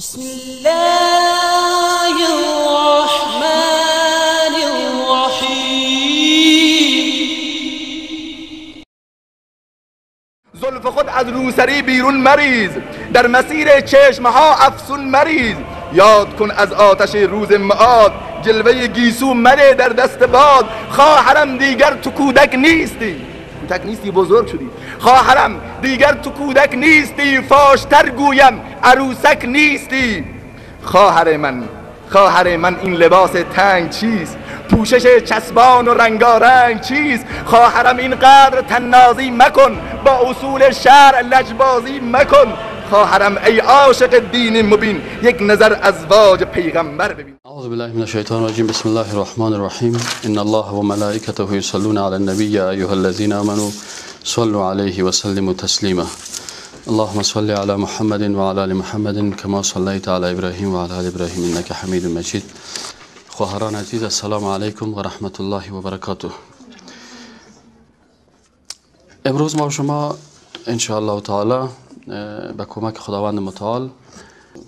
بسم الله الرحمن الرحیم. زلف خود از روسری بیرون مریز، در مسیر چشمها افسون مریز. یاد کن از آتش روز معاد، جلوه گیسو مره در دست باد. خواهرم دیگر تو کودک نیستی، کودک نیستی بزرگ شدی. خواهرم دیگر تو کودک نیستی، فاشتر گویم عروسک نیستی. خواهر من این لباس تنگ چیست؟ پوشش چسبان و رنگارنگ چیست؟ خواهرم اینقدر تنازی مکن، با اصول شرع لجبازی مکن. خواهرم ای عاشق دین مبین، یک نظر ازواج پیغمبر ببین. اعوذ بالله من الشیطان الرجیم. بسم الله الرحمن الرحیم. ان الله و ملائکته یصلون علی النبی یا ایها الذین آمنوا صلوا علیه و سلموا تسلیما. اللهم صل علی محمد و علی آل محمد کما صلیت علی ابراهیم و علی آل ابراهیم انک حمید مجید. خواهران عزیز، السلام علیکم و رحمت الله و برکاته. امروز ما شما ان شاء الله تعالی به کمک خداوند متعال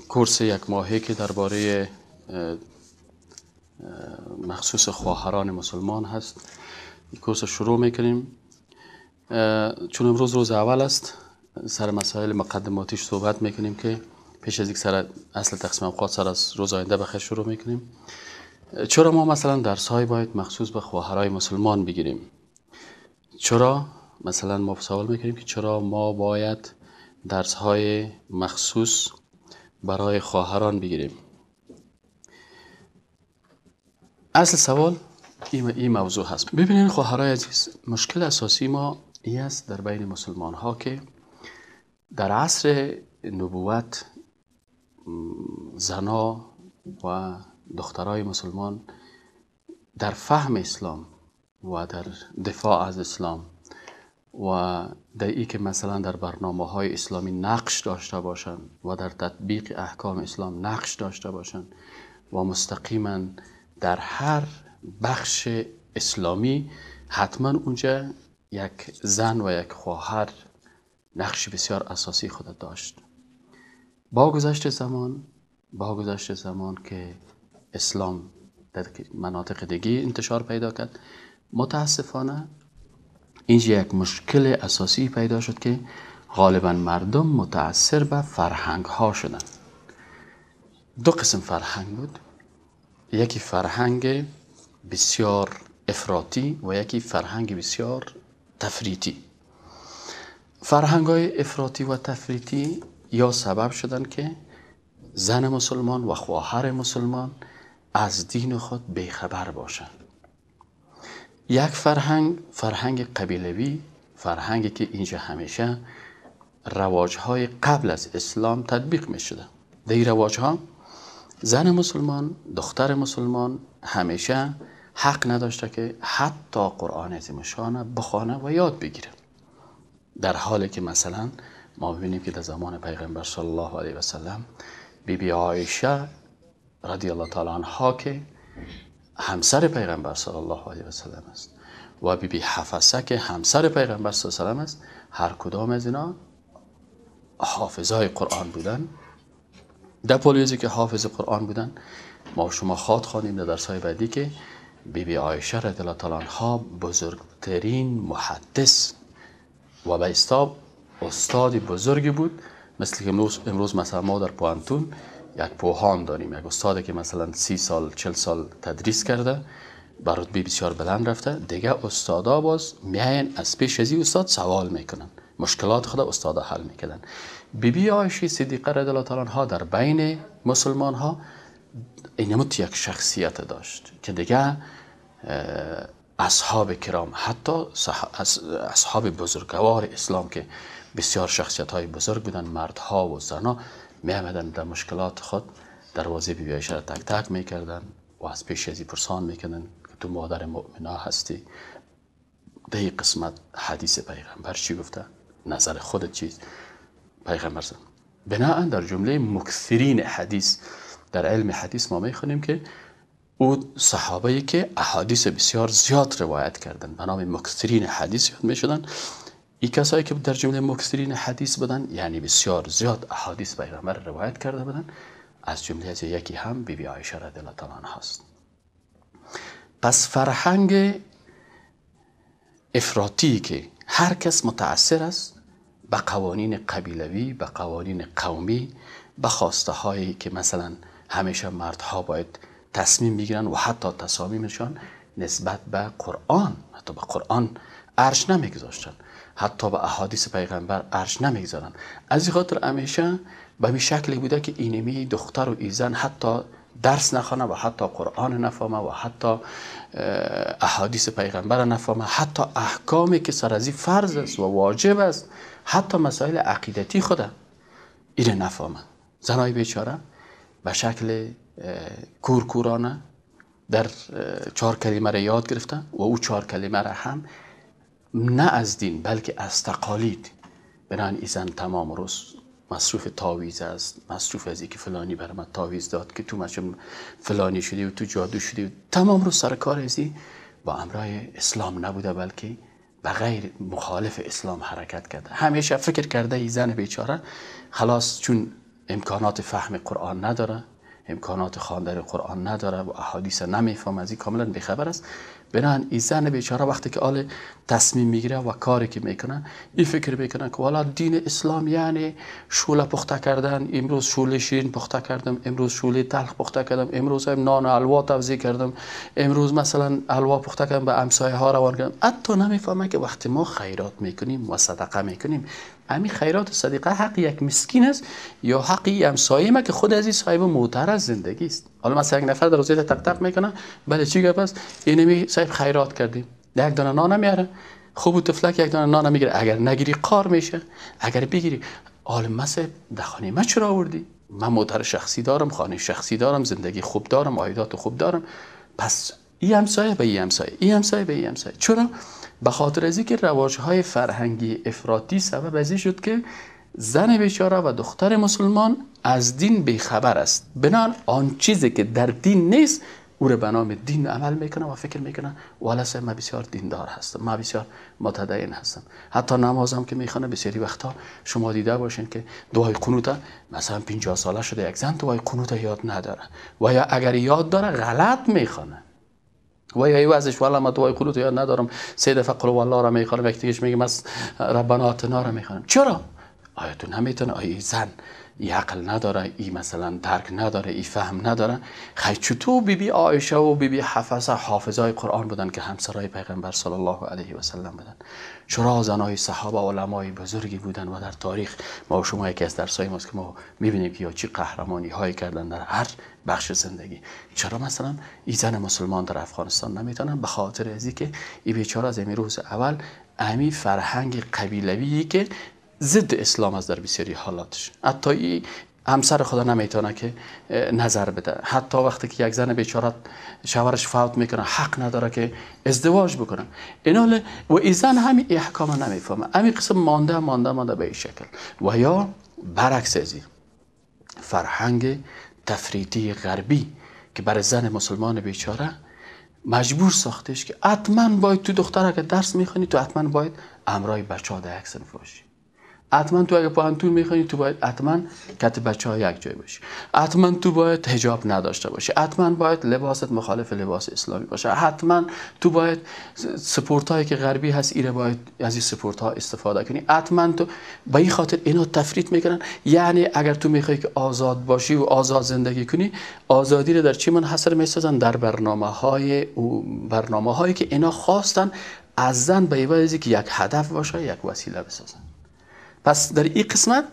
کورس یک ماهی که درباره مخصوص خواهران مسلمان هست، این کورس شروع میکنیم. چون امروز روز اول است، سر مسائل مقدماتیش صحبت میکنیم که پیش از یک سر اصل تقسیم اوقات سر از روز آینده بخیر شروع میکنیم. چرا ما مثلا درس های باید مخصوص به خواهرای مسلمان بگیریم؟ چرا مثلا ما سوال میکنیم که چرا ما باید درس های مخصوص برای خواهران بگیریم؟ اصل سوال این موضوع هست. ببینید خواهرای عزیز، مشکل اساسی ما این است در بین مسلمان ها که در عصر نبوت زنا و دخترای مسلمان در فهم اسلام و در دفاع از اسلام و در ای که مثلا در برنامه های اسلامی نقش داشته باشند و در تطبیق احکام اسلام نقش داشته باشند و مستقیما در هر بخش اسلامی حتما اونجا یک زن و یک خواهر نقش بسیار اساسی خود داشت. با گذشت زمان که اسلام در مناطق دیگه انتشار پیدا کرد، متاسفانه اینجا یک مشکل اساسی پیدا شد که غالبا مردم متأثر به فرهنگ ها شدن. دو قسم فرهنگ بود، یکی فرهنگ بسیار افراطی و یکی فرهنگ بسیار تفریطی. فرهنگ های افراطی و تفریطی یا سبب شدن که زن مسلمان و خواهر مسلمان از دین خود بیخبر باشند. یک فرهنگ قبیلوی، فرهنگی که اینجا همیشه رواجهای قبل از اسلام تطبیق می شده. در این رواجها زن مسلمان، دختر مسلمان همیشه حق نداشته که حتی قرآن عظیم شانه بخوانه و یاد بگیره، در حالی که مثلا ما ببینیم که در زمان پیغمبر صلی الله علیه و سلم بیبی عایشه رضی الله تعالی عنها که همسر پیغمبر صلی الله علیه و سلم است و بیبی حفصه که همسر پیغمبر صلی الله علیه و سلم است، هر کدام از اینا حافظای قرآن بودن. در پولیزی که حافظ قرآن بودن، ما شما خوانیم در درس‌های بعدی که بیبی عایشه رضی الله تعالی عنها بزرگترین محدث و به حساب استاد بزرگی بود. مثل که امروز مثلا ما در پوانتون یک پوهان داریم، یک استادی که مثلا 30 سال 40 سال تدریس کرده، بر رتبه بسیار بلند رفته. دیگه استادا باز میاین از پیش از این استاد سوال میکنن، مشکلات خود استادا حل میکنن. بیبی عایشه صدیقه رضی الله تعالی عنها در بین مسلمان ها اینموت یک شخصیت داشت که دیگه اصحاب کرام، حتی اصحاب بزرگوار اسلام که بسیار شخصیت های بزرگ بودن، مردها و زنها، می آمدن در مشکلات خود دروازه بیبی عایشه را تک تک میکردن و از پیش ازی پرسان میکردن که تو مادر مؤمنه هستی، در این قسمت حدیث پیغمبر چی گفته، نظر خودت چیست؟ پیغمبر زن بناهن در جمله مکثرین حدیث در علم حدیث ما میخونیم که او صحابه‌ای که احادیث بسیار زیاد روایت کردن به نام مکثرین حدیث یاد میشدن. این کسایی که در جمله مکثرین حدیث بودن یعنی بسیار زیاد احادیث پیغمبر روایت کرده بودن، از جمله از یکی هم بیبی عایشه رضی الله تعالی عنها است. پس فرهنگ افراطی که هر کس متأثر است به قوانین قبیلوی، به قوانین قومی، به خواسته هایی که مثلا همیشه مردها باید تصمیم بگیرن و حتی تصامیمشان نسبت به قرآن، حتی به قرآن ارج نمیگذاشتن، حتی به احادیث پیغمبر ارج نمیگذارن. از این خاطر همیشه به این شکلی بوده که اینمی دختر و ایزن حتی درس نخوانه و حتی قرآن نفهمه و حتی احادیث پیغمبر نفهمه، حتی احکامی که سر از این فرض است و واجب است، حتی مسائل عقیدتی خود این نفهمه. زنای بیچاره به شکل کورکورانه در 4 کلمه را یاد گرفته و او 4 کلمه را هم نه از دین بلکه از تقالید. بنابراین این زن تمام روز مصروف تاویز است، مصروف از اینکه فلانی بر من تاویز داد که تو مچم فلانی شدی و تو جادو شدی و تمام روز سر کار ازی با امرای اسلام نبوده بلکه به غیر مخالف اسلام حرکت کرده. همیشه فکر کرده این زن بیچاره خلاص چون امکانات فهم قرآن نداره، امکانات خواندن قرآن نداره و احادیث نمیفهم، از این کاملا بیخبر است. بنابراین این زن بیچاره وقتی که آل تصمیم میگیره و کاری که میکنه این فکر میکنه که والا دین اسلام یعنی شوله پخته کردن، امروز شوله شیرین پخته کردم، امروز شوله تلخ پخته کردم، امروز هم نان و حلوا توزیع کردم، امروز مثلا حلوا پخته کردم به همسایه ها روان کردم. حتی نمیفهمه که وقتی ما خیرات میکنیم و صدقه میکنیم، همین خیرات و صدقه حق یک مسکین است یا حق همسایه ما که خود از این صاحب موتر از زندگی است. حالا مثلا یک نفر در روزی تق تق میکنه، بله چی گپ است؟ اینمی صاحب خیرات کردیم، یک دانه نان میاره، خوب و تفلک یک دانه نان میگیره، اگر نگیری قار میشه، اگر بگیری حالا مثلا دخانه ما چرا آوردی؟ من موتر شخصی دارم، خانه شخصی دارم، زندگی خوب دارم، عایدات خوب دارم. پس این همسایه به این همسایه، این همسایه به این همسایه. چرا؟ به خاطر از اینکه رواج‌های فرهنگی افراطی سبب از این شد که زن بیچاره و دختر مسلمان از دین بیخبر است. بنان آن چیزی که در دین نیست او را به نام دین عمل میکنه و فکر میکنه والا من بسیار دیندار هستم، من بسیار متدین هستم. حتی نمازم که میخونه بسیاری وقتا شما دیده باشین که دعای قنوت مثلا 50 ساله شده یک زن دعای قنوت یاد نداره و یا اگر یاد داره غلط میخونه و یا ازش والا ما دعای قنوت یاد ندارم، 3 دفعه قل والله را میخونم، یک دیگهش میگم از ربنا آتنا را میخونم. چرا؟ آیا تو نمیتونه؟ آیا زن ای عقل نداره، ای مثلا درک نداره، ای فهم نداره؟ خیلی چطور بیبی عایشه و بیبی حفصه حافظای قرآن بودن که همسرای پیغمبر صلی الله علیه و سلم بودن؟ چرا زنای صحابه علمای بزرگی بودن و در تاریخ ما و شما یکی از درسای ماست که ما میبینیم که یا چی قهرمانی هایی کردن در هر بخش زندگی. چرا مثلا این زن مسلمان در افغانستان نمیتونن؟ به خاطر از اینکه این بیچاره از روز اول امی فرهنگ قبیلویی که ضد اسلام است در بسیاری حالاتش. حتی این همسر خدا نمیتونه که نظر بده، حتی وقتی که یک زن بیچاره شوهرش فوت میکنه حق نداره که ازدواج بکنه. اینال و این زن همین احکام نمیفهمه، همین قسم مانده به این شکل. و یا برعکس از این فرهنگ تفریطی غربی که برای زن مسلمان بیچاره مجبور ساختش که حتما باید تو دختره که درس میخونی تو حتما باید امرای بچه ها در یک صنف باشی، حتما تو اگه پانتون میخونی تو باید حتما کت بچه ها یک جای باشی، حتما تو باید حجاب نداشته باشی، حتما باید لباست مخالف لباس اسلامی باشه، حتما تو باید سپورت هایی که غربی هست ایره باید از این سپورت ها استفاده کنی، حتما تو. به این خاطر اینا تفریط میکنن. یعنی اگر تو میخوای که آزاد باشی و آزاد زندگی کنی، آزادی رو در چی منحصر میسازن؟ در برنامه هایی که اینا خواستن از زن به عوضی که یک هدف باشه یک وسیله بسازن. پس در این قسمت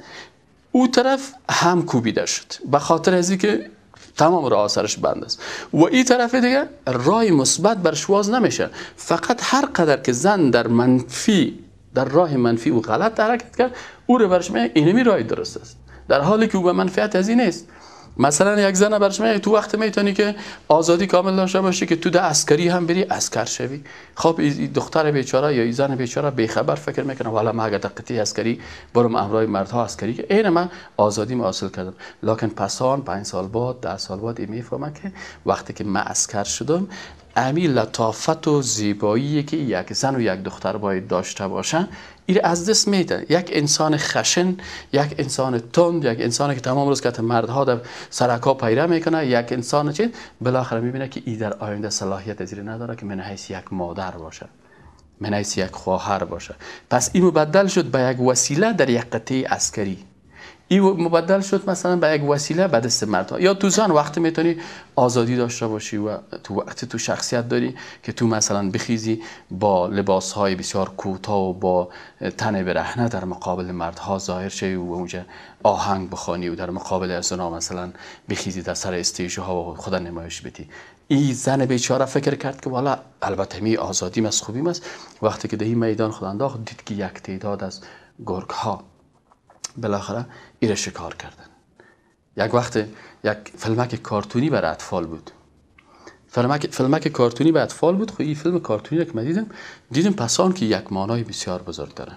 او طرف هم کوبیده شد به خاطر از اینکه تمام راه سرش بند است و این طرف دیگه راه مثبت برش واز نمیشه. فقط هر قدر که زن در راه منفی و غلط حرکت کرد او رو برش میگه اینمی راه درست است، در حالی که او به منفعت از این نیست. مثلا یک زن برش میگه تو وقت میتونی که آزادی کامل داشته باشی که تو ده عسکری هم بری عسکر شوی. خب این دختر بیچاره یا این زن بیچاره بیخبر فکر میکنه والا ما اگر دقیقی عسکری برم امرای مردها عسکری که این من آزادی حاصل کردم. لکن پسان 5 سال بعد 10 سال بعد میفهمم که وقتی که من عسکر شدم امی لطافت و زیبایی که یک زن و یک دختر باید داشته باشن این از دست میده. یک انسان خشن، یک انسان تند، یک انسانی که تمام روز که مردها در سرکا پیره میکنه، یک انسان چی بالاخره میبینه که این در آینده صلاحیت ازیر نداره که من حیث یک مادر باشه، من حیث یک خواهر باشه. پس این مبدل شد به یک وسیله در یک قطعه عسکری، این مبدل شد مثلا به یک وسیله به دست مردها. یا تو زن وقتی میتونی آزادی داشته باشی و تو وقتی تو شخصیت داری که تو مثلا بخیزی با لباسهای بسیار کوتاه و با تن برهنه در مقابل مردها ظاهر شوی و اونجا آهنگ بخوانی و در مقابل زنا مثلا بخیزی در سر استیج ها و خود نمایش بدی. این زن بیچاره فکر کرد که والا البته می آزادی از خوبی است. وقتی که در این میدان خود انداخت دید که یک تعداد از گرگ ها بالاخره ایره شکار کردن. یک وقت یک فیلمک کارتونی برای اطفال بود، فیلمک کارتونی برای اطفال بود. خب این فیلم کارتونی که من دیدم پسان که یک معنای بسیار بزرگ داره.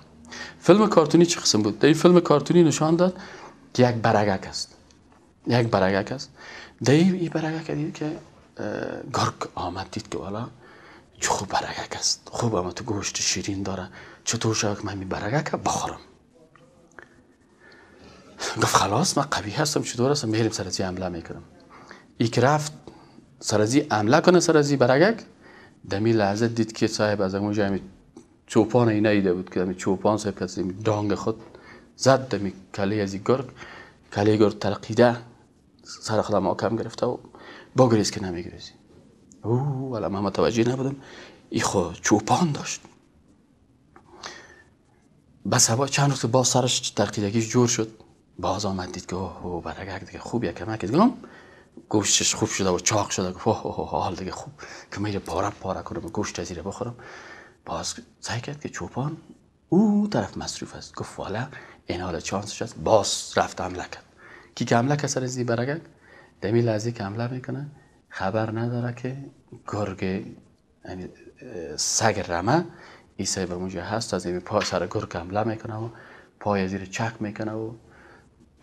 فیلم کارتونی چه قسم بود؟ در این فیلم کارتونی نشان داد که یک برگک است، یک برگک است. در این برگک دید که گرگ آمد، دید که والا چه خوب برگک است، خوب اما تو گوشت شیرین داره، چطور شد که من این برگک بخورم؟ گفت خلاص من قوی هستم، چطور هستم، میریم سر از حمله میکنم. ای که رفت سر از حمله کنه سر از برگک، دمی لحظه دید که صاحب از اونجا همی چوپان ای نیده بود که همی چوپان صاحب کسی دانگ خود زد دمی کله از گرگ، کله گرگ ترقیده سر خودم محکم گرفته و بگریز که نمیگریزی. ولی من متوجه نبودم ای خود چوپان داشت. بس هوا چند وقت باز سرش ترقیدگیش جور شد، باز آمد دید که اوه برگک دیگه خوب یکم دیگه گوشتش خوب شده و چاق شده. گفت حال دیگه خوب که میره پاره کنم گوشت از زیره بخورم. باز سعی کرد که چوپان او طرف مصروف است. گفت والا این حال چانسش است. باز رفت حمله کرد. کی که حمله کرد سر زی برگک، دمی لحظه که حمله میکنه خبر نداره که گرگ یعنی سگ رمه عیسی به اونجا هست. از این پای سر گرگ حمله میکنه و پای زیر چک میکنه و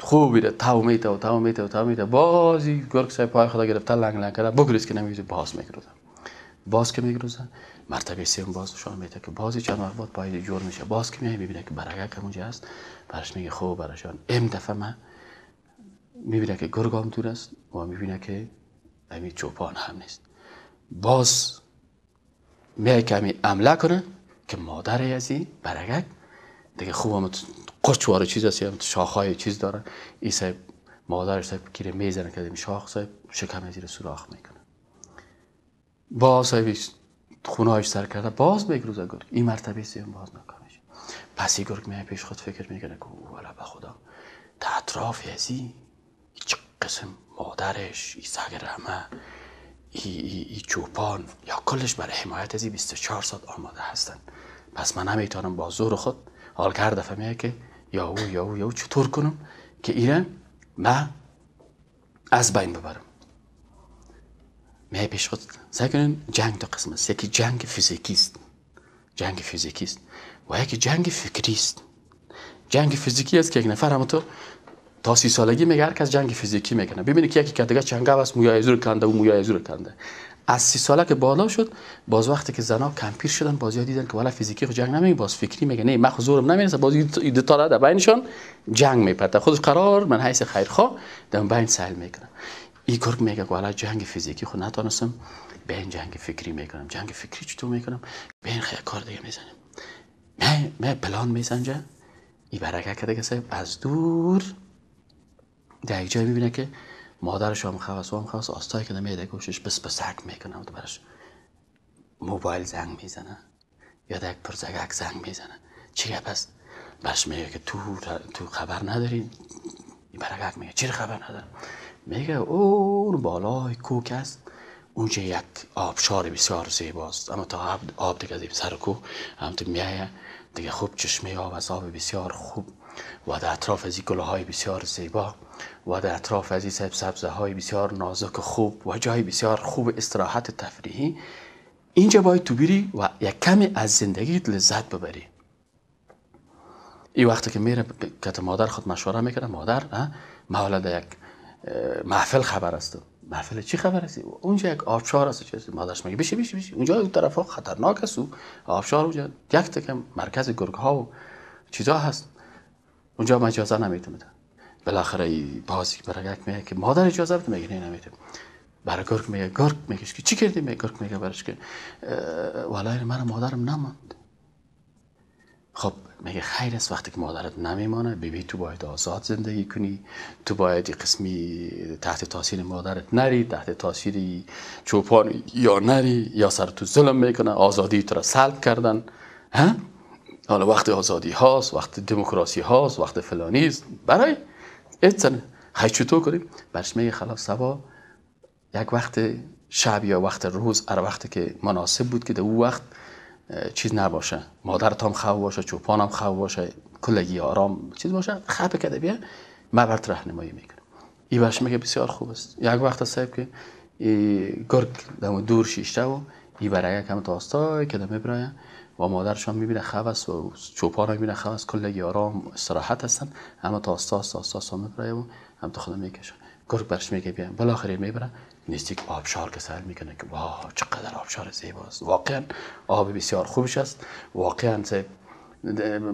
خوب میره تاو میته بازی گرگ سای پای خدا گرفته لنگ کرده بگریز که نمیگه باز که میگروزه مرتبه سوم باز نشان میده که بازی چند وقت بعد پای جور میشه. باز که میبینه که برگک اونجا هست، براش میگه خوب براشان ام دفعه من میبینه که گرگ هم دور است و میبینه که همین چوپان هم نیست. باز میگه که همین عمله کنه که مادر ازی برگک دیگه خوب هم قچوار چیز هست یا شاخهای چیز داره. این صاحب مادرش صاحب گیره میزنه که شاخ صاحب شکم زیر سوراخ میکنه. باز صاحب خونهایش سر کرده باز بگروزه گرگ. این مرتبه سوم باز ناکام میشه. پس این گرگ میاد پیش خود فکر میکنه که والا به خدا تا اطراف ازی چه قسم مادرش ای سگ رحمه ای چوپان یا کلش برای حمایت ازی 24 ساعت آماده هستن. پس من نمیتونم با زور خود حال هر دفعه میگه که یا او چطور کنم که ایران من از بین ببرم. میگه پیش خود سعی کنین جنگ دو قسم است. یکی جنگ فیزیکی است و یکی جنگ فکری است. جنگ فیزیکی است که یک نفر هم تا 30 سالگی میگه هر کس جنگ فیزیکی میکنه. ببینید که یکی که دیگه چنگا است مویا زور کنده و مویا زور کنده. از 30 ساله که بالا شد باز وقتی که زنا کم پیر شدن بازی دیدن که والا فیزیکی خود جنگ نمیگه، باز فکری میگه نه من خود زورم نمیرسه، باز دو تا در بینشون جنگ میپرده. خودش قرار من حیث خیرخواه در بین سهل میکنه. این گرگ میگه والا جنگ فیزیکی خود نتونستم به این جنگ فکری میکنم. جنگ فکری چطور میکنم؟ به این خیلی کار دیگه میزنم. من پلان میسنجه. این برگک دیگه صاحب از دور در یک جای میبینه که مادرش هم خواست آستایی که نمیده گوشش بس سگ میکنه و براش موبایل زنگ میزنه یا در یک پرزگک زنگ میزنه. چی گپ است؟ براش میگه که تو خبر نداری؟ این برگک میگه چی خبر ندارم؟ میگه اون بالای کوک است، اونجا یک آبشار بسیار زیباست، اما تا آب دیگه از سر کوه هم تو میایه دیگه خوب چشمه آب از آب بسیار خوب و در اطراف از این گلهای بسیار زیبا و در اطراف از این سبزه های بسیار نازک خوب و جای بسیار خوب استراحت تفریحی. اینجا باید تو بری و یک کمی از زندگیت لذت ببری. این وقتی که میره که مادر خود مشوره میکنه، مادر ما در یک محفل خبر است. محفل چی خبر است؟ اونجا یک آبشار است. مادرش میگه بشی اونجا اون طرفا خطرناک است. آبشار اونجا یک تکم مرکز گرگ ها و چیزا هست اونجا ما اجازه نمیتونه. بالاخره بازی برگک میگه که مادر اجازه بده، میگه نه نمیتونه. برای گرگ میگه که چی کردی؟ میگه گرگ میگه برش که والله من مادرم نماند. خب میگه خیر است وقتی که مادرت نمیمانه بیبی تو باید آزاد زندگی کنی، تو باید قسمی تحت تاثیر مادرت نری، تحت تاثیر چوپان یا نری، یا سر تو ظلم میکنه، آزادی تو را سلب کردن. ها حالا وقت آزادی هاست، وقت دموکراسی هاست، وقت فلانیست، برای اتن هی چطور کنیم؟ برش میگه خلاص سبا یک وقت شب یا وقت روز، هر وقتی که مناسب بود که در او وقت چیز نباشه، مادرت هم خواب باشه، چوپان هم خواب باشه، کلگی آرام چیز باشه، خواب کده بیا من برات راهنمایی میکنم. این برش میگه بسیار خوب است. یک وقت صاحب که گرگ دم دور شیشته و این برای کم تاستای که دم میبره و مادرشان میبینه خواب است و چوپان هم میبینه خواب است، کلگی آرام استراحت هستن، اما تاستا میبره و هم تو خودم میکشه. گرگ برش میگه بیا، بالاخره میبره نزدیک آبشار که سر میکنه که واه چقدر آبشار زیباست، واقعا آب بسیار خوبش است، واقعا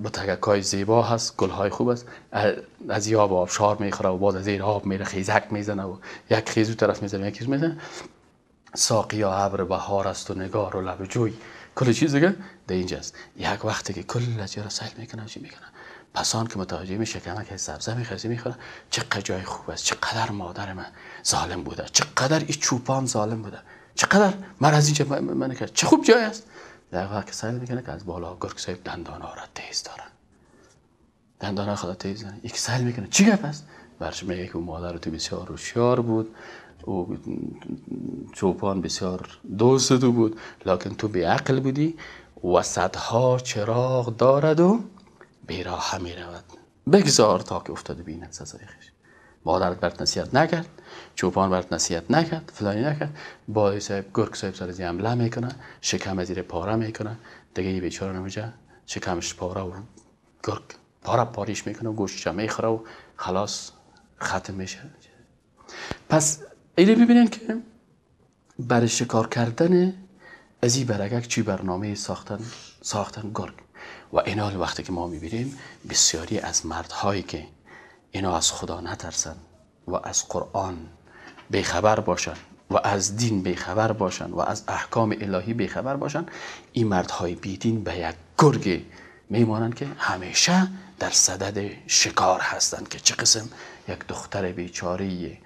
با تگکای زیبا هست، گلهای خوب است. از این آبشار میخوره و بعد از این آب میره خیزک میزنه و یک خیزو طرف میزنه یکیش میزنه. ساقیا ابر بهار است و نگار و لب جوی، کل چیز دیگه در اینجاست. یک وقتی که کل از را سیل میکنه چی میکنه، پسان که متوجه میشه که که سبزه میخوره میخوره چقدر جای خوب است، چقدر مادر من ظالم بوده، چقدر این چوپان ظالم بوده، چقدر من از اینجا من کرد، چه خوب جای است. در وقت سیل میکنه که از بالا گرگ صاحب دندانا را تیز داره، دندانا خدا تیز داره. یک سیل میکنه چی گپ است؟ برش میگه که مادر تو بسیار هوشیار بود، او چوپان بسیار دوست تو بود، لکن تو بی عقل بودی و صدها چراغ دارد و بیراه می رود، بگذار تا که افتاده بیند سزای خویش. مادرت برات نصیحت نکرد، چوپان برات نصیحت نکرد، فلانی نکرد، با صاحب گرگ صاحب سر از حمله میکنه، شکم از زیر پاره میکنه، دیگه این بیچاره نمیشه، شکمش پاره و گرگ پاریش میکنه و گوشتش میخوره و خلاص ختم میشه. پس اینو ببینین که برای شکار کردن از این برگک چی برنامه ساختن گرگ. و اینا وقتی که ما میبینیم بسیاری از مردهایی که اینا از خدا نترسن و از قرآن بیخبر باشن و از دین بیخبر باشن و از احکام الهی بیخبر باشن، این مردهای بیدین به یک گرگ میمانند که همیشه در صدد شکار هستند که چه قسم یک دختر بیچاره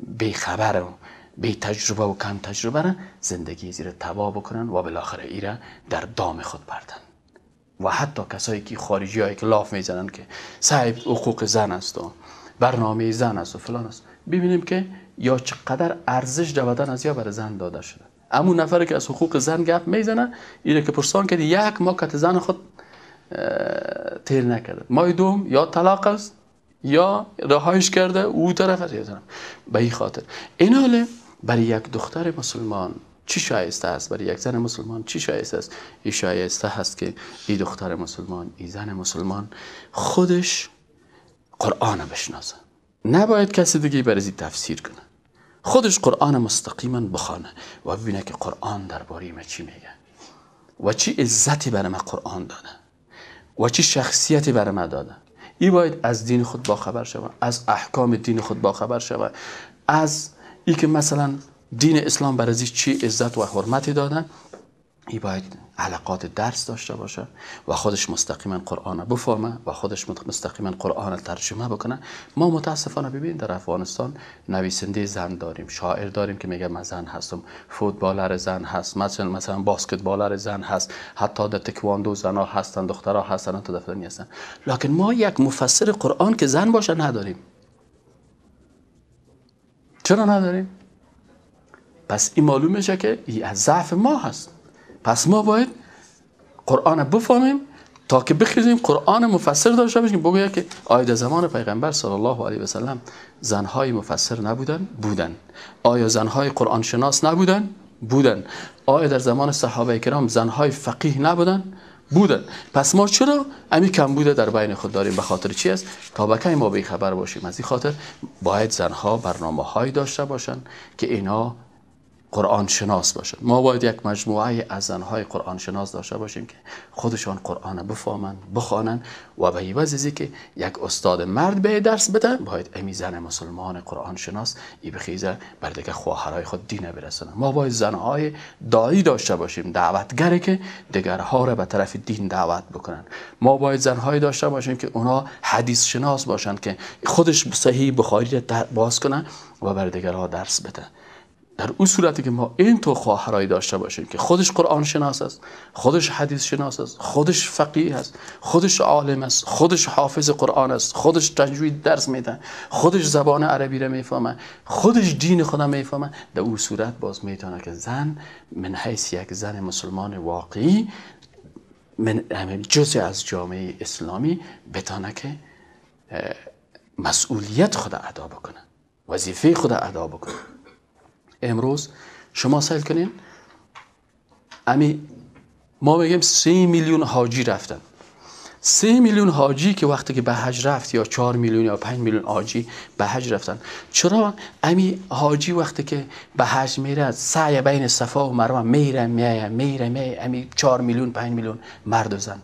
بیخبر و بی تجربه و کم تجربه را زندگی زیر تباه بکنن و بالاخره ایره در دام خود بردن. و حتی کسایی که خارجی هایی که لاف میزنن که صاحب حقوق زن است و برنامه زن است و فلان است، ببینیم که یا چقدر ارزش در بدن از یا برای زن داده شده. همون نفری که از حقوق زن گپ میزنه اینه که پرسان که یک ما کت زن خود تیر نکرده، ما دوم یا طلاق است یا رهایش کرده او طرف است. به این خاطر این حاله برای یک دختر مسلمان چی شایسته است، برای یک زن مسلمان چی شایسته است؟ این شایسته هست که این دختر مسلمان، این زن مسلمان خودش قرآن بشناسه، نباید کسی دیگه برای تفسیر کنه، خودش قرآن مستقیما بخونه و ببینه که قرآن درباره من چی میگه و چی عزتی برای من قرآن داده و چی شخصیتی برای من داده. این باید از دین خود باخبر شود، از احکام دین خود باخبر شود، از این که مثلا دین اسلام برای چی عزت و حرمتی دادن. این باید علاقات درس داشته باشه و خودش مستقیما قرآن بفهمه و خودش مستقیما قرآن ترجمه بکنه. ما متاسفانه ببین در افغانستان نویسنده زن داریم، شاعر داریم که میگه من زن هستم، فوتبالر زن هست، مثلا باسکتبالر زن هست، حتی در تکواندو زنا هستن، دخترها هستن، تا دفلانی هستن، لکن ما یک مفسر قرآن که زن باشه نداریم. چرا نداریم؟ پس این معلوم میشه که این از ضعف ما هست. پس ما باید قرآن بفهمیم تا که بخیزیم قرآن مفسر داشته باشیم. بگوید که آیا در زمان پیغمبر صلی الله علیه و سلم زنهای مفسر نبودن؟ بودن. آیا زنهای قرآن شناس نبودن؟ بودن. آیا در زمان صحابه کرام زنهای فقیه نبودن؟ بودن. پس ما چرا امی کم بوده در بین خود داریم؟ به خاطر چی است؟ تا بکی ما بی خبر باشیم. از این خاطر باید زنها برنامه‌هایی داشته باشن که اینا قرآن شناس باشد. ما باید یک مجموعه از زنهای قرآن شناس داشته باشیم که خودشان قرآن بفهمند، بخوانند و به عوض از که یک استاد مرد به درس بده، باید امی زن مسلمان قرآن شناس ای بخیزه بر دیگه خواهرای خود دین برسونند. ما باید زنهای داعی داشته باشیم، دعوتگری که دیگرها را به طرف دین دعوت بکنند. ما باید زنهای داشته باشیم که اونا حدیث شناس باشند که خودش صحیح بخاری را باز کنند و بر دیگرها درس بده. در اون صورتی که ما این تو خواهرای داشته باشیم که خودش قرآن شناس است، خودش حدیث شناس است، خودش فقیه است، خودش عالم است، خودش حافظ قرآن است، خودش تجوید درس میده، خودش زبان عربی را میفهمه، خودش دین خدا میفهمه، در اون صورت باز میتونه که زن من حیث یک زن مسلمان واقعی من جزء از جامعه اسلامی بتونه که مسئولیت خود ادا بکنه، وظیفه خود ادا بکنه. امروز شما سیل کنین ما بگیم 3 میلیون حاجی رفتن. 3 میلیون حاجی که وقتی که به حج رفت یا 4 میلیون یا 5 میلیون حاجی به حج رفتن، چرا حاجی وقتی که به حج میره سعی بین صفا و مروه میره 4 میلیون 5 میلیون مرد و زن،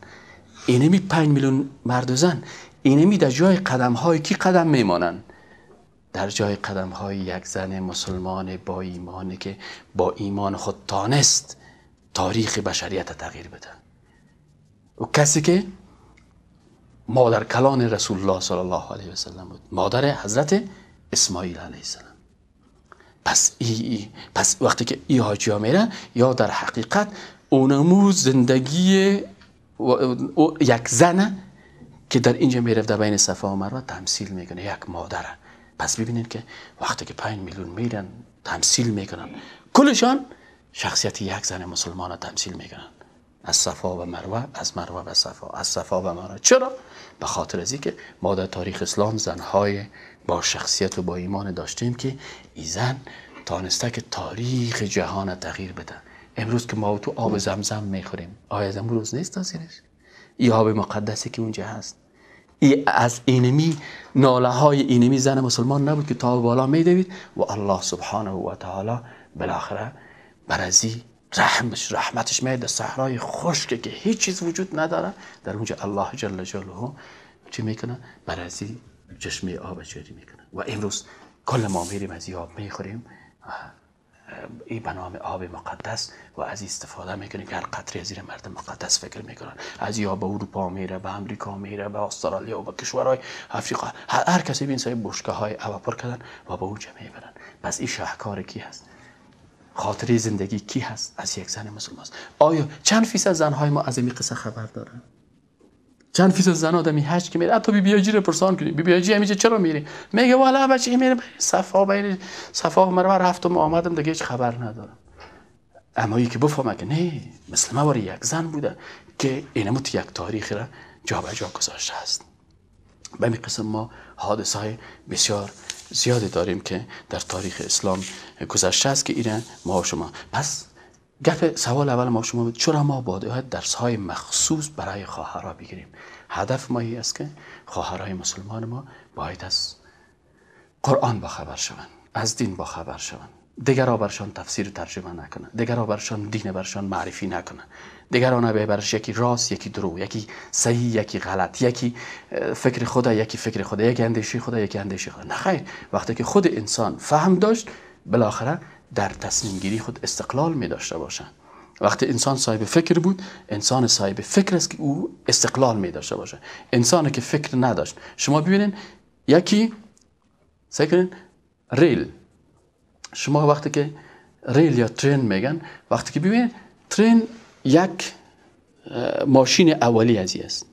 اینمی 5 میلیون مرد و زن اینمی در جای قدم های کی قدم میمانن؟ در جای قدم های یک زن مسلمان با ایمانی که با ایمان خود تانست تاریخ بشریت تغییر بده. و کسی که مادر کلان رسول الله صلی الله علیه و سلم بود، مادر حضرت اسماعیل علیه السلام. پس وقتی که ای حاجی ها میره یا در حقیقت اونمو زندگی یک زن که در اینجا میرفت در بین صفا و مروه تمثیل میکنه، یک مادره. پس ببینید که وقتی که 5 میلیون میرن تمثیل میکنن، کلشان شخصیت یک زن مسلمان را تمثیل میکنن، از صفا و مروه، از مروه و صفا، از صفا و مروه. چرا؟ به خاطر از اینکه ما در تاریخ اسلام زنهای با شخصیت و با ایمان داشتیم که این زن تانسته که تاریخ جهان تغییر بده. امروز که ما تو آب زمزم میخوریم، آیا از امروز نیست تاثیرش؟ این آب مقدسی که اونجا هست، از اینمی ناله های اینمی زن مسلمان نبود که تا بالا میدوید و الله سبحانه و تعالی بالاخره برازی رحمتش میاد صحرای خشک که هیچ چیز وجود نداره، در اونجا الله جل جلاله چی میکنه؟ برازی چشمه آب جاری میکنه. و امروز کل ما میریم از این آب میخوریم، این به نام آب مقدس، و از استفاده میکنیم که هر قطره از این مرد مقدس فکر میکنن. از این آب به اروپا میره، به امریکا میره، به استرالیا و به کشورهای افریقا، هر کسی بین سایه بشکه های آب پر کردن و به اونجا میبرن. پس این شاهکار کی هست؟ خاطره زندگی کی هست؟ از یک زن مسلمان. آیا چند فیصد زنهای ما از این قصه خبر دارن؟ چند فیصد زن آدمی حج که میره؟ حتی بی بیاجی رو پرسان کنید، بی بیاجی همیشه چرا میره؟ میگه والا بچه میره صفا و مروه رفتم آمدم دیگه هیچ خبر ندارم. اما یکی بفهمه که نه، مثل ما یک زن بوده که اینمو یک تاریخ را جا به جا گذاشته است. به این قسم ما حادثه های بسیار زیادی داریم که در تاریخ اسلام گذشته است که اینا ما شما. پس سوال اول ما شما بود چرا ما باید درس های مخصوص برای خواهرها بگیریم؟ هدف ما این است که خواهرای مسلمان ما باید از قرآن باخبر شوند، از دین باخبر شوند، دیگرها برشان تفسیر و ترجمه نکنن، دیگرها برشان دین برشان معرفی نکنن، دیگرها برش یکی راست یکی درو، یکی صحیح یکی غلط، یکی فکر خدا یکی فکر خدا، یکی اندیشه خدا یکی اندیشه خدا. نه خیر، وقتی که خود انسان فهم داشت بالاخره در تصمیم گیری خود استقلال می داشته باشه. وقتی انسان صاحب فکر بود، انسان صاحب فکر است که او استقلال می داشته باشه. انسانی که فکر نداشت، شما ببینید یکی سیکنین ریل، شما وقتی که ریل یا ترین میگن، وقتی که ببینید ترین یک ماشین اولی ازی است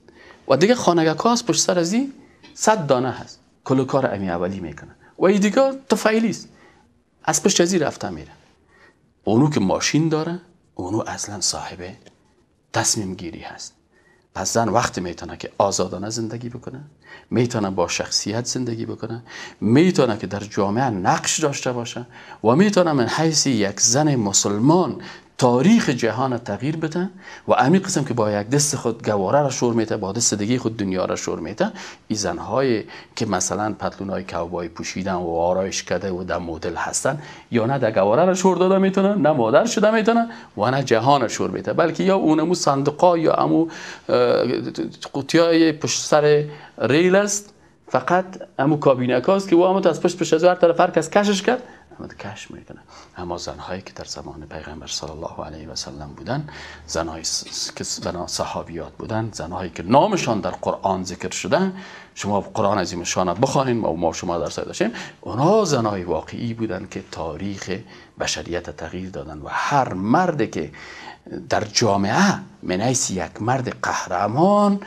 و دیگه خانگاکاست پشت سر ازی 100 دانه هست، کل کار امی اولی میکنه و این دیگه طفیلی است، از پشت ازی رفته میره. اونو که ماشین داره اونو اصلا صاحب تصمیم گیری هست. پس زن وقتی میتونه که آزادانه زندگی بکنه، میتونه با شخصیت زندگی بکنه، میتونه که در جامعه نقش داشته باشه و میتونه من حیث یک زن مسلمان تاریخ جهان تغییر بده و همین قسم که با یک دست خود گواره را شور میته، با دست دیگه خود دنیا را شور میته. این زنهای که مثلا پتلونای کوبای پوشیدن و آرایش کرده و در مدل هستن، یا نه در گواره را شور داده میتونن، نه مادر شده میتونن و نه جهان را شور میته، بلکه یا اونمو صندوقا یا امو قوطیای پشت سر ریل است، فقط امو کابینک هاست که او همو از پشت از هر طرف هر کس کشش کرد کش میکنه. اما زنهایی که در زمان پیغمبر صلی الله علیه و سلم بودن، زنهایی که بنا صحابیات بودن، زنهایی که نامشان در قرآن ذکر شدن، شما قرآن عظیم شان بخوانید و ما شما درس داشتیم، اونا زنهای واقعی بودن که تاریخ بشریت تغییر دادن و هر مردی که در جامعه من حیث یک مرد قهرمان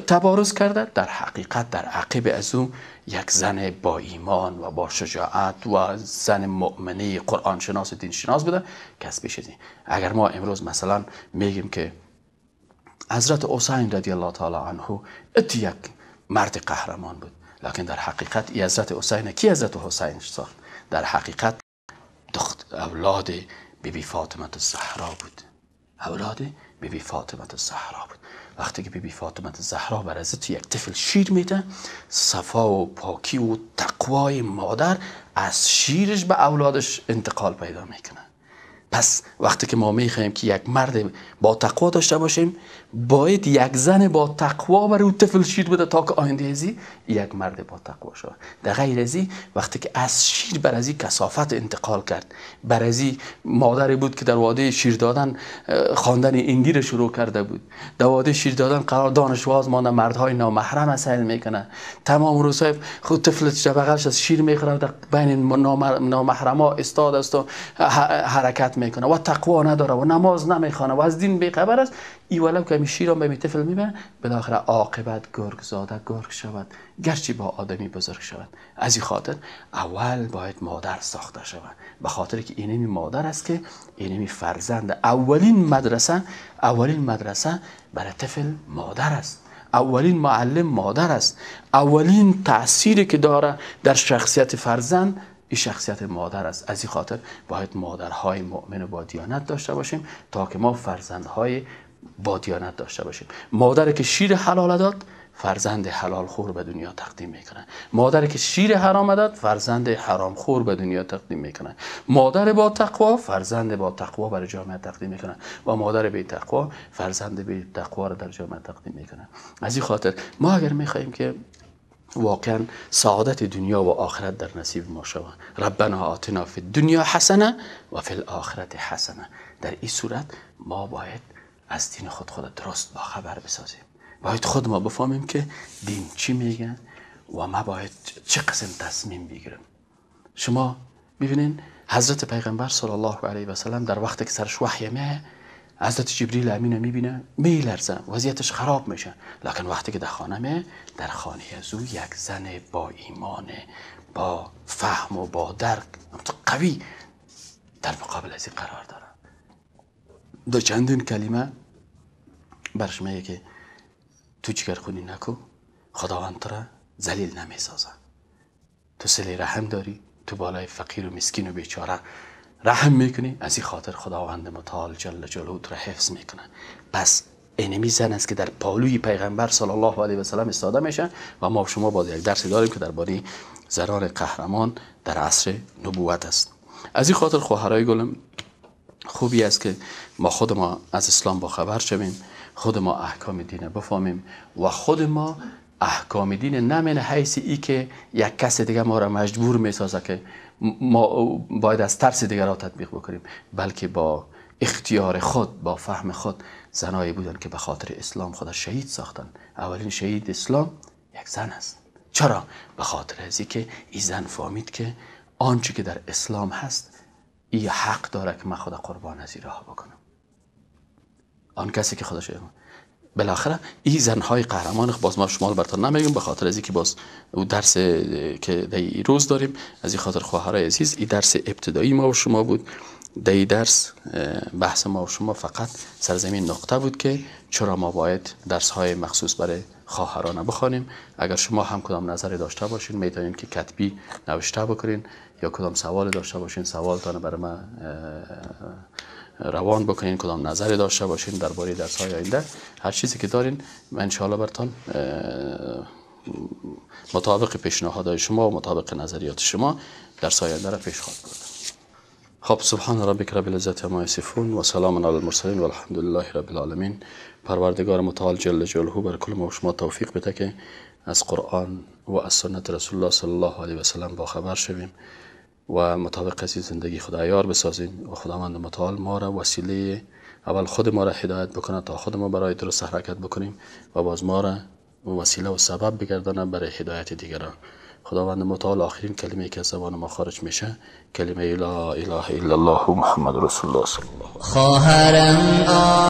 تبارز کرده، در حقیقت در عقب از او یک زن با ایمان و با شجاعت و زن مؤمنه قرآن شناس و دین شناس بوده کس پیش از این. اگر ما امروز مثلا میگیم که حضرت حسین رضی الله تعالی عنه یک مرد قهرمان بود، لکن در حقیقت این حضرت حسین کی حضرت حسین ساخت؟ در حقیقت اولاد بیبی فاطمه الزهرا بود، اولاد بیبی فاطمه الزهرا بود. وقتی که بیبی فاطمه الزهرا بر حضرت یک طفل شیر میده، صفا و پاکی و تقوای مادر از شیرش به اولادش انتقال پیدا میکنه. پس وقتی که ما میخوایم که یک مرد با تقوا داشته باشیم، باید یک زن با تقوا برای اون طفل شیر بده تا که آینده ازی یک مرد با تقوا شود. در غیر ازی وقتی که از شیر بر ازی کثافت انتقال کرد، بر ازی مادری بود که در واده شیر دادن خواندن اندیر شروع کرده بود، در واده شیر دادن قرار دانشواز مانده مردهای نامحرم اسایل میکنه، تمام روزهای خود طفلش در بغلش از شیر میخوره، در بین نامحرما استاد است و حرکت میکنه و تقوا نداره و نماز نمیخونه و از دین بیخبر است. ای ولو که شیر هم به می طفل میبره، بالاخره عاقبت گرگ زاده گرگ شود، گرچه با آدمی بزرگ شود. از این خاطر اول باید مادر ساخته شود، به خاطر که اینمی مادر است که اینمی فرزند. اولین مدرسه برای طفل مادر است، اولین معلم مادر است، اولین تأثیری که داره در شخصیت فرزند این شخصیت مادر است. از این خاطر باید مادرهای مؤمن و با دیانت داشته باشیم تا که ما فرزندهای با دیانت داشته باشیم. مادری که شیر حلال داد، فرزند حلال خور به دنیا تقدیم میکنه. مادری که شیر حرام داد، فرزند حرام خور به دنیا تقدیم میکنه. مادر با تقوا، فرزند با تقوا برای جامعه تقدیم میکنه و مادر بی تقوا، فرزند بی تقوا را در جامعه تقدیم میکنه. از این خاطر ما اگر میخواهیم که واقعا سعادت دنیا و آخرت در نصیب ما شود، ربنا آتنا فی الدنیا حسنه و فی الاخرت حسنه، در این صورت ما باید از دین خود درست با خبر بسازیم. باید خود ما بفهمیم که دین چی میگن و ما باید چه قسم تصمیم بگیریم. شما ببینین حضرت پیغمبر صلی الله علیه و سلم در وقتی که سرش وحی میه، حضرت جبریل امین میبینه میلرزه، وضعیتش خراب میشه، لکن وقتی که در خانه میه، در خانه از او یک زن با ایمان، با فهم و با درک قوی در مقابل از این قرار داره. دو چندین کلمه برش میگه که تو جگر خونی نکو، خداوند تو را ذلیل نمیسازه، تو صله رحم داری، تو بالای فقیر و مسکین و بیچاره رحم میکنی، از این خاطر خداوند متعال جل جلاله تو را حفظ میکنه. پس اینمی زن است که در پالوی پیغمبر صلی الله علیه و سلم استاده میشه و ما شما باز یک درسی داریم که درباره زنان قهرمان در عصر نبوت است. از این خاطر خواهرای گلم خوبی است که ما خود ما از اسلام با خبر شویم، خود ما احکام دین بفهمیم و خود ما احکام دین نه من حیث ای که یک کس دیگه ما را مجبور میسازه که ما باید از ترس دیگر را تطبیق بکنیم، بلکه با اختیار خود، با فهم خود زنایی بودن که به خاطر اسلام خود شهید ساختن. اولین شهید اسلام یک زن است. چرا؟ به خاطر از اینکه این زن فهمید که آنچه که در اسلام هست این حق داره که من خود قربان از این راه بکنم. آن کسی که خودش بالاخره این زنهای قهرمان باز ما شمال براتون نمیگم، به خاطر از اینکه باز درس که در این روز داریم. از این خاطر خواهرای عزیز این درس ابتدایی ما و شما بود. در این درس بحث ما و شما فقط سرزمین نقطه بود که چرا ما باید درس های مخصوص برای خواهرانه بخوانیم. اگر شما هم کدام نظری داشته باشین میتونین که کتبی نوشته بکنین، یا کدام سوال داشته باشین سوالتان برای من روان بکنین، کدام نظری داشته باشین درباره درس‌های آینده. هر چیزی که دارین من ان شاء الله براتون مطابق پیشنهادهای شما و مطابق نظریات شما درس آینده را پیش خواهد برد. خب سبحان ربک رب العزت عما یصفون و سلام علی المرسلین و الحمد لله رب العالمین. پروردگار متعال جل جلاله بر کل ما و شما توفیق بده که از قرآن و از سنت رسول الله صلی الله علیه و سلم با خبر شویم و مطابق از زندگی خدایار بسازیم و خداوند متعال ما را وسیله اول خود ما را هدایت بکنه تا خود ما برای درست حرکت بکنیم و باز ما را وسیله و سبب بگردانه برای هدایت دیگران. خداوند متعال آخرین کلمه که از زبان ما خارج میشه کلمه لا اله الا الله محمد رسول الله صلی الله علیه و سلم.